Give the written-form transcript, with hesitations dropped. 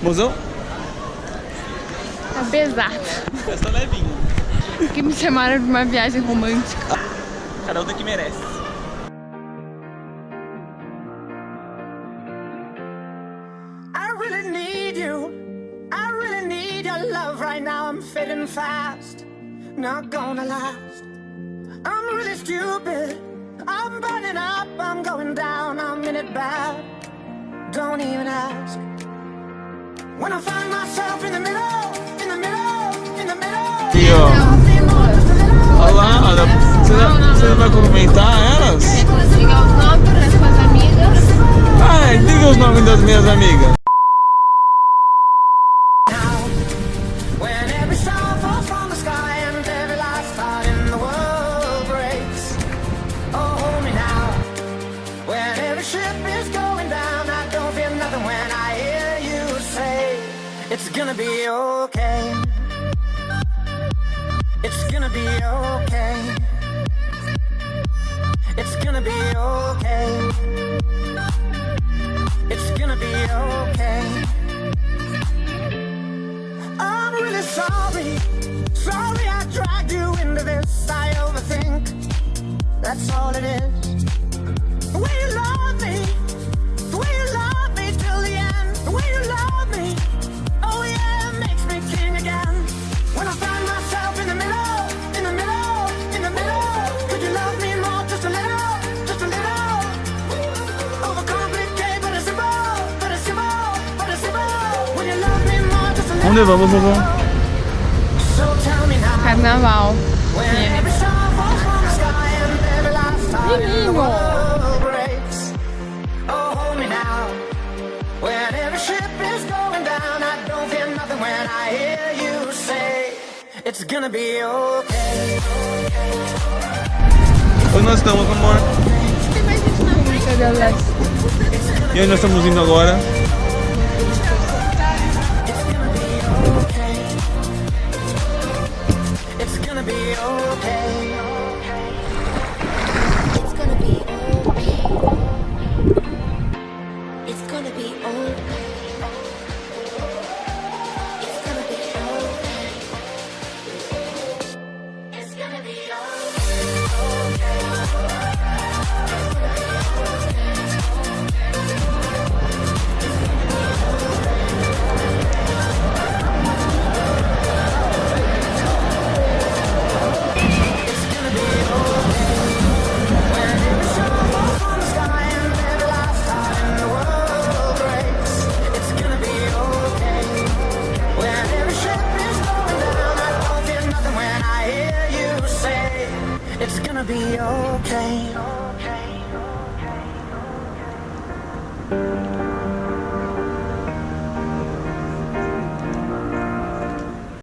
Mozão? Tá pesado. Festa levinha. Que me chamaram de uma viagem romântica. Cada um que merece. I really need you. I really need your love right now. I'm fading fast. Not gonna last. I'm really stupid. I'm burning up. I'm going down. I'm in it bad. Don't even ask. When I find myself in the middle, in the middle, in the middle. Aqui, ó. Olha lá, olha. Você não vai cumprimentar elas? Diga os nomes das suas amigas. Ai, diga os nomes das minhas amigas. When every star falls from the sky and every last heart in the world breaks. Oh, hold me now. When every ship is going down, I don't feel nothing when I hear you say it's gonna be okay. It's gonna be okay. It's gonna be okay. It's gonna be okay. I'm really sorry. Sorry I dragged you into this. I overthink. That's all it is. The way you love me. The way you love me till the end. The way you love me. Oh yeah, it makes me king again. When I find myself in the middle, in the middle, in the middle. Could you love me more, just a little, just a little? Overcomplicate, but it's simple, but it's simple, but it's simple. When you love me more, just a little. Onde vamos, vovó? So tell me now. Carnaval. When every star falls from the sky and every last heart in the world breaks. Oh, hold me now. When every ship is going down, I don't feel nothing when I hear you say it's gonna be okay. Onde nós estamos, amor? Tem mais gente na frente. Cadê o Leste? E onde nós estamos indo agora? It's gonna be okay. It's gonna be okay. It's gonna be okay. It's gonna be okay. It's gonna be okay. It's gonna be It's gonna be okay.